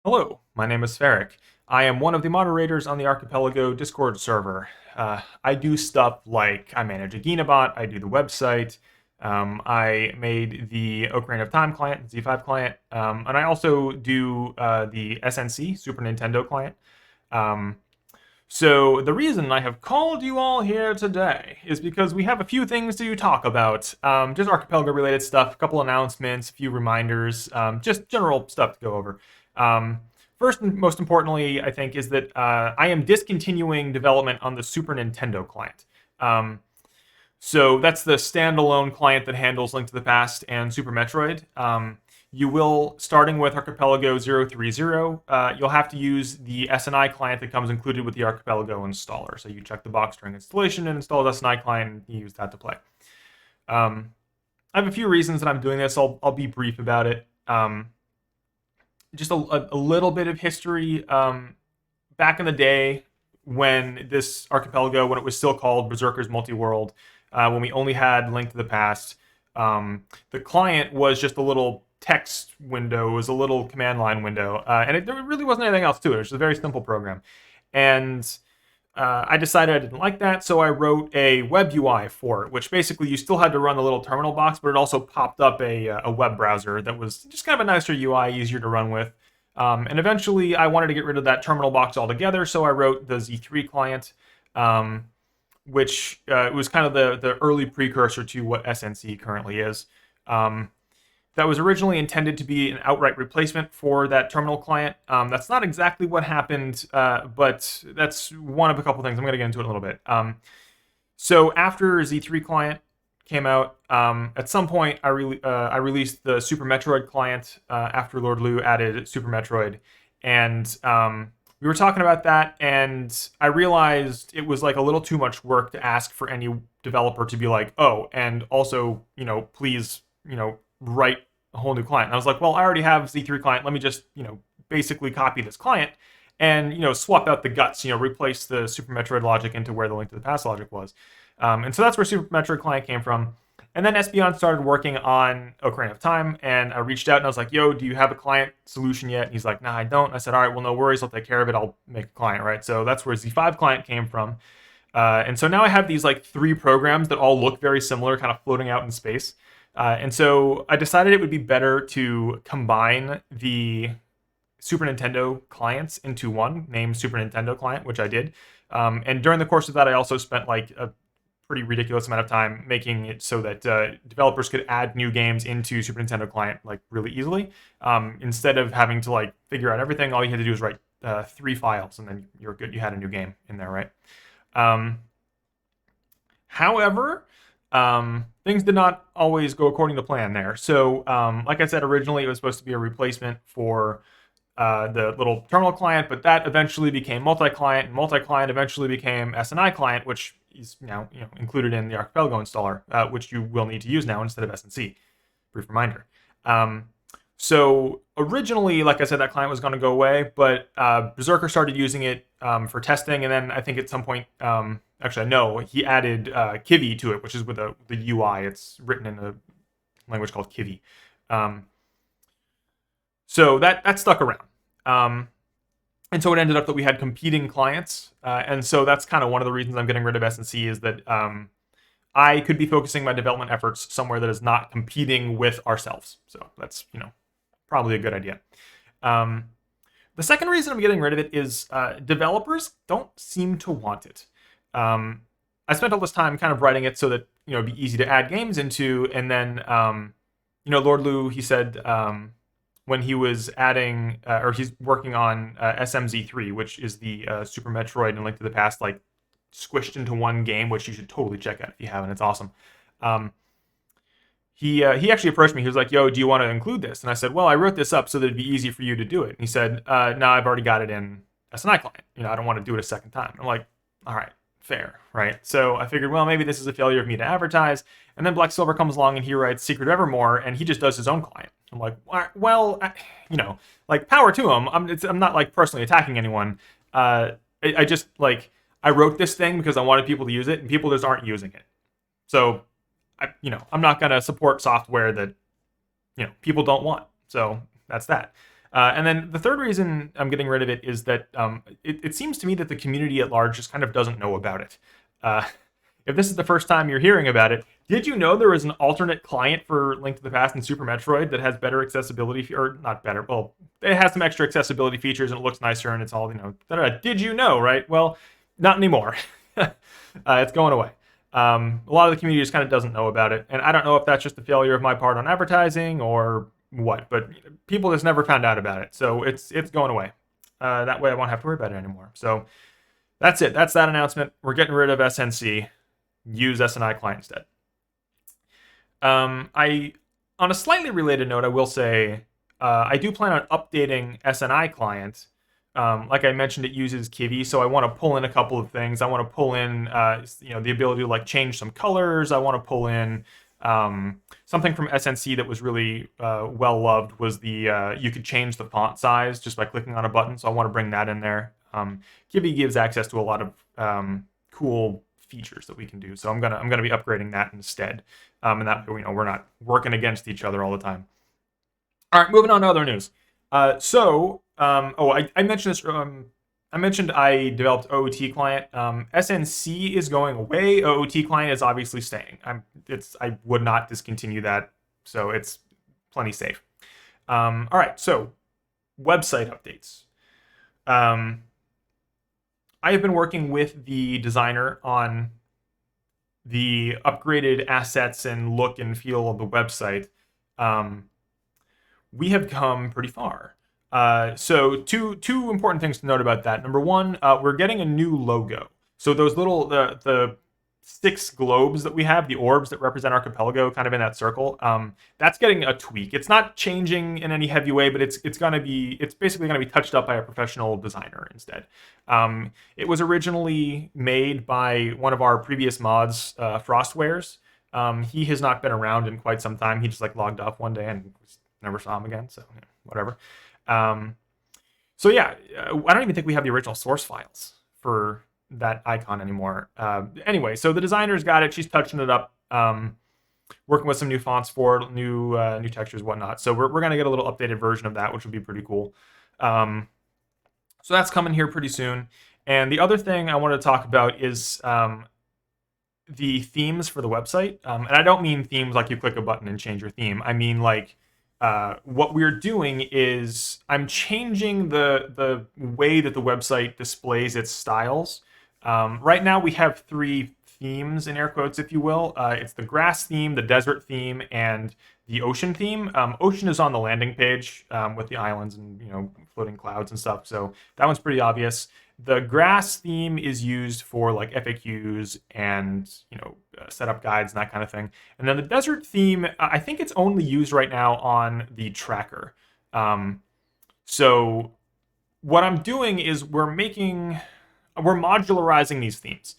Hello, my name is Ferric. I am one of the moderators on the Archipelago Discord server. I do stuff like I manage a Ginabot, I do the website, I made the Ocarina of Time client, Z5 client, and I also do the SNC, Super Nintendo client. Um, so the reason I have called you all here today is because we have a few things to talk about. Just Archipelago related stuff, a couple announcements, a few reminders, just general stuff to go over. Um, First and most importantly, I think, is that I am discontinuing development on the Super Nintendo client. So that's the standalone client that handles Link to the Past and Super Metroid. You will, starting with Archipelago 030, you'll have to use the SNI client that comes included with the Archipelago installer. So you check the box during installation and install the SNI client and you use that to play. I have a few reasons that I'm doing this. I'll be brief about it. Just a little bit of history. Back in the day, when this Archipelago, when it was still called Berserker's Multi-World, when we only had Link to the Past, the client was just a little text window, it was a little command line window, and there really wasn't anything else to it. It was just a very simple program. And I decided I didn't like that, so I wrote a web UI for it, which basically you still had to run the little terminal box, but it also popped up a web browser that was just kind of a nicer UI, easier to run with. And eventually I wanted to get rid of that terminal box altogether, so I wrote the Z3 client, which was kind of the early precursor to what SNC currently is. That was originally intended to be an outright replacement for that terminal client. That's not exactly what happened, but that's one of a couple things. I'm going to get into it a little bit. So after Z3 client came out, at some point I released the Super Metroid client after Lord Lu added Super Metroid, and we were talking about that, and I realized it was like a little too much work to ask for any developer to be like, oh, and also, please, write a whole new client. And I was like, well, I already have Z3 client. Let me just, basically copy this client and, swap out the guts, replace the Super Metroid logic into where the Link to the Past logic was. And so that's where Super Metroid client came from. And then Espeon started working on Ocarina of Time, and I reached out and I was like, yo, do you have a client solution yet? And he's like, nah, I don't. I said, all right, well, no worries. I'll take care of it. I'll make a client, right? So that's where Z5 client came from. And so now I have these like three programs that all look very similar, kind of floating out in space. And so I decided it would be better to combine the Super Nintendo clients into one named Super Nintendo client, which I did. And during the course of that, I also spent like a pretty ridiculous amount of time making it so that developers could add new games into Super Nintendo client like really easily. Instead of having to like figure out everything, all you had to do was write 3 files and then you're good. You had a new game in there, right? However, things did not always go according to plan there. So, like I said, originally it was supposed to be a replacement for the little terminal client, but that eventually became multi-client, and multi-client eventually became SNI client, which is now included in the Archipelago installer, which you will need to use now instead of SNC. Brief reminder. So originally, like I said, that client was going to go away, but Berserker started using it for testing, and then I think at some point, actually, no, he added Kiwi to it, which is with the UI. It's written in a language called Kiwi. So that stuck around. And so it ended up that we had competing clients. And so that's kind of one of the reasons I'm getting rid of SNC is that I could be focusing my development efforts somewhere that is not competing with ourselves. So that's, probably a good idea. The second reason I'm getting rid of it is developers don't seem to want it. I spent all this time kind of writing it so that, it'd be easy to add games into. And then, Lord Lu, he said, when he was adding, or he's working on SMZ3, which is the Super Metroid and Link to the Past, like squished into one game, which you should totally check out if you haven't. It's awesome. He actually approached me. He was like, yo, do you want to include this? And I said, well, I wrote this up so that it'd be easy for you to do it. And he said, no, I've already got it in SNI client. I don't want to do it a second time. I'm like, all right, fair, right? So I figured, well, maybe this is a failure of me to advertise. And then Black Silver comes along and he writes Secret of Evermore, and he just does his own client. I'm like, well, like power to him. I'm not like personally attacking anyone. I just like I wrote this thing because I wanted people to use it, and people just aren't using it. So, I'm not gonna support software that people don't want. So that's that. And then the third reason I'm getting rid of it is that it seems to me that the community at large just kind of doesn't know about it. Uh, if this is the first time you're hearing about it, did you know there is an alternate client for Link to the Past and Super Metroid that has better accessibility, or not better, well, it has some extra accessibility features and it looks nicer and it's all, did you know, right? Well, not anymore. It's going away. A lot of the community just kind of doesn't know about it, and I don't know if that's just a failure of my part on advertising or what, but people just never found out about it, so it's going away. That way I won't have to worry about it anymore. So that's it. That's that announcement. We're getting rid of SNC. Use SNI client instead. On a slightly related note, I will say I do plan on updating SNI client. Like I mentioned, it uses Kivy, so I want to pull in a couple of things. I want to pull in, the ability to like change some colors. I want to pull in something from SNC that was really well loved was the you could change the font size just by clicking on a button. So I want to bring that in there. Kivy gives access to a lot of cool features that we can do. So I'm gonna be upgrading that instead, and that we're not working against each other all the time. All right, moving on to other news. I mentioned this. I mentioned I developed OOT client. SNC is going away. OOT client is obviously staying. I would not discontinue that, so it's plenty safe. All right, so website updates. I have been working with the designer on the upgraded assets and look and feel of the website. We have come pretty far. So two important things to note about that. Number one, we're getting a new logo. So those little the 6 globes that we have, the orbs that represent Archipelago, kind of in that circle, that's getting a tweak. It's not changing in any heavy way, but it's basically gonna be touched up by a professional designer instead. It was originally made by one of our previous mods, Frostwares. He has not been around in quite some time. He just like logged off one day and never saw him again. So whatever. I don't even think we have the original source files for that icon anymore. Anyway, so the designer's got it. She's touching it up, working with some new fonts for it, new textures, whatnot. So we're gonna get a little updated version of that, which would be pretty cool. So that's coming here pretty soon. And the other thing I wanted to talk about is the themes for the website. And I don't mean themes like you click a button and change your theme. I mean like what we're doing is I'm changing the way that the website displays its styles. Right now we have 3 themes, in air quotes, if you will. It's the grass theme, the desert theme, and the ocean theme. Ocean is on the landing page with the islands and floating clouds and stuff, so that one's pretty obvious. The grass theme is used for like FAQs and setup guides and that kind of thing. And then the desert theme, I think it's only used right now on the tracker. So what I'm doing is we're modularizing these themes.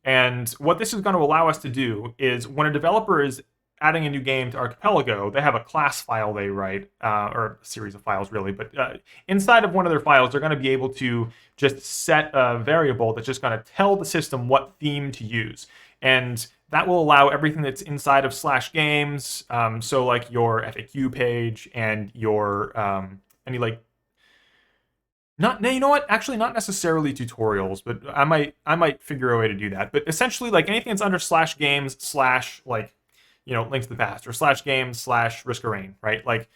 And what this is going to allow us to do is when a developer is adding a new game to Archipelago, they have a class file they write, or a series of files really, but inside of one of their files, they're going to be able to just set a variable that's just going to tell the system what theme to use. And that will allow everything that's inside of /games, so like your FAQ page and your any like actually not necessarily tutorials, but I might figure a way to do that. But essentially, like anything that's under /games/ like Link to the Past or /games/ Risk of Rain, right? Like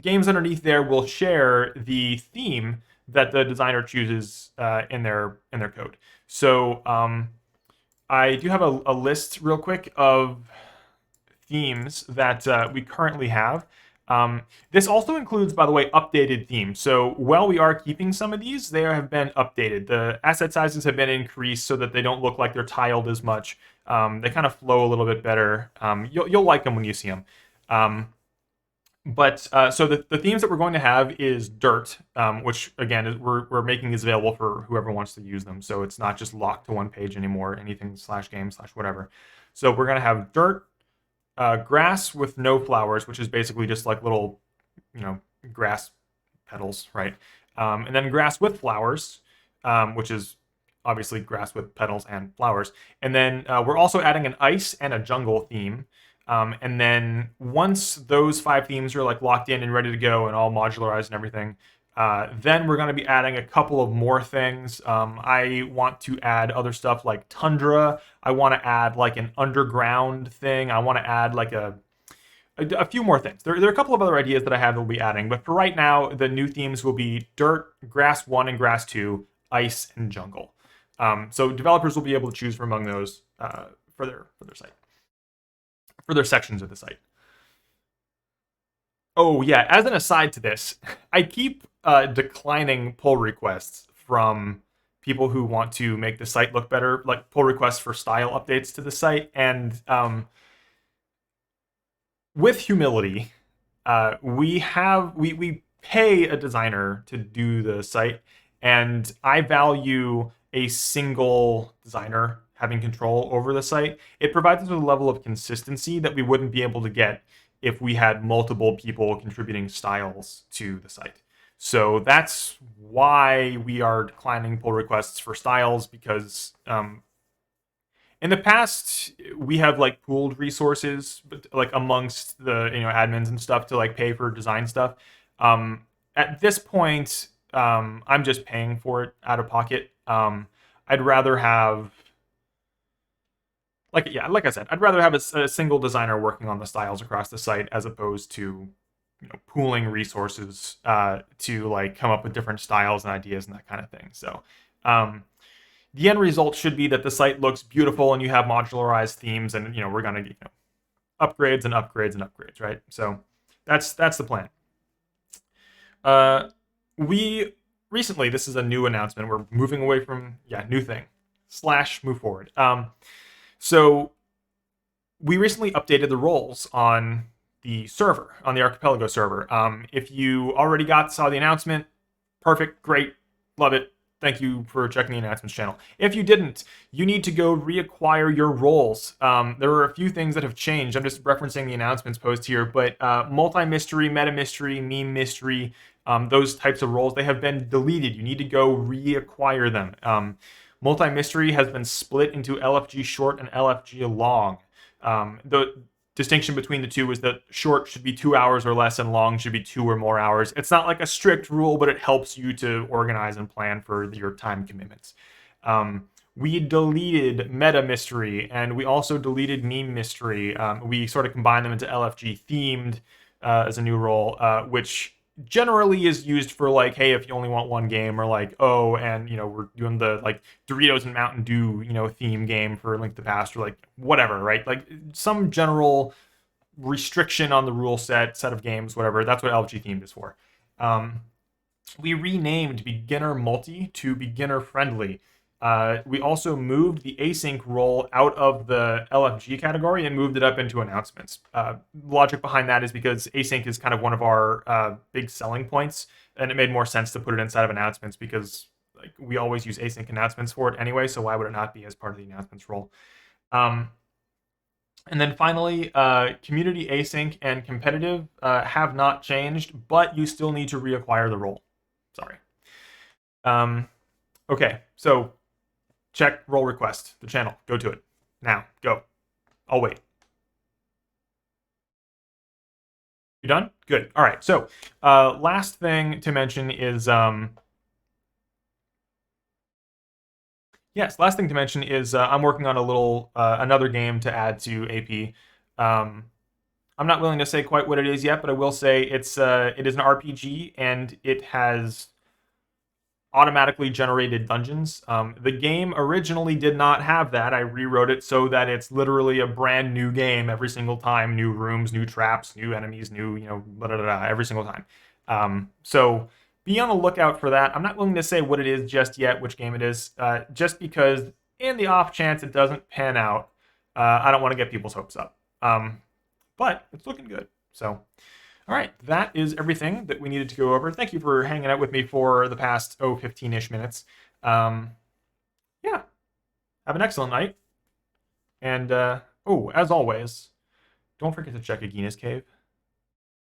games underneath there will share the theme that the designer chooses in their code. So I do have a list real quick of themes that we currently have. This also includes, by the way, updated themes. So while we are keeping some of these, they have been updated. The asset sizes have been increased so that they don't look like they're tiled as much. They kind of flow a little bit better. You'll like them when you see them. So the themes that we're going to have is Dirt, which again we're making is available for whoever wants to use them. So it's not just locked to one page anymore. Anything /game/ whatever. So we're going to have Dirt, grass with no flowers, which is basically just like little, grass petals, right? And then grass with flowers, which is obviously grass with petals and flowers. And then we're also adding an ice and a jungle theme. And then once those 5 themes are like locked in and ready to go and all modularized and everything, then we're going to be adding a couple of more things. I want to add other stuff like Tundra. I want to add like an underground thing. I want to add like a few more things. There are a couple of other ideas that I have that we'll be adding, but for right now, the new themes will be Dirt, Grass 1 and Grass 2, Ice, and Jungle. So developers will be able to choose from among those for their site, for their sections of the site. Oh yeah, as an aside to this, I keep declining pull requests from people who want to make the site look better, like pull requests for style updates to the site, and with humility, we pay a designer to do the site, and I value a single designer having control over the site. It provides us with a level of consistency that we wouldn't be able to get if we had multiple people contributing styles to the site. So that's why we are declining pull requests for styles, because in the past we have like pooled resources, but like amongst the admins and stuff to like pay for design stuff. At this point, I'm just paying for it out of pocket. I'd rather have like I said, I'd rather have a single designer working on the styles across the site as opposed to pooling resources to like come up with different styles and ideas and that kind of thing. So the end result should be that the site looks beautiful and you have modularized themes, and we're gonna get upgrades and upgrades and upgrades, right? So that's the plan. We recently, this is a new announcement. We're moving away from new thing / move forward. So we recently updated the roles on the server, on the Archipelago server. If you already saw the announcement, perfect, great, love it. Thank you for checking the announcements channel. If you didn't, you need to go reacquire your roles. There are a few things that have changed. I'm just referencing the announcements post here, but multi-mystery, meta-mystery, meme mystery, those types of roles, they have been deleted. You need to go reacquire them. Multi-mystery has been split into LFG short and LFG long. The distinction between the two is that short should be 2 hours or less and long should be 2 or more hours. It's not like a strict rule, but it helps you to organize and plan for your time commitments. We deleted meta mystery, and we also deleted meme mystery. We sort of combined them into LFG themed as a new role, which generally is used for like, hey, if you only want one game, or like, oh, and we're doing the like Doritos and Mountain Dew theme game for Link to the Past, or like whatever, right? Like some general restriction on the rule set of games, whatever. That's what LFG themed is for. We renamed beginner multi to beginner friendly. We also moved the async role out of the LFG category and moved it up into announcements. Logic behind that is because async is kind of one of our big selling points, and it made more sense to put it inside of announcements because like we always use async announcements for it anyway, so why would it not be as part of the announcements role? And then finally, community async and competitive have not changed, but you still need to reacquire the role. Sorry. Okay, so check role request, the channel. Go to it. Now, go. I'll wait. You done? Good. All right, so last thing to mention is... Yes, last thing to mention is I'm working on a little another game to add to AP. I'm not willing to say quite what it is yet, but I will say it is an RPG, and it has automatically generated dungeons. The game originally did not have that. I rewrote it so that it's literally a brand new game every single time. New rooms, new traps, new enemies, new, blah, blah, blah, every single time. So be on the lookout for that. I'm not willing to say what it is just yet, which game it is, just because in the off chance it doesn't pan out, I don't want to get people's hopes up. But it's looking good. So all right, that is everything that we needed to go over. Thank you for hanging out with me for the past, 15-ish minutes. Yeah, have an excellent night. And, as always, don't forget to check Agina's Cave.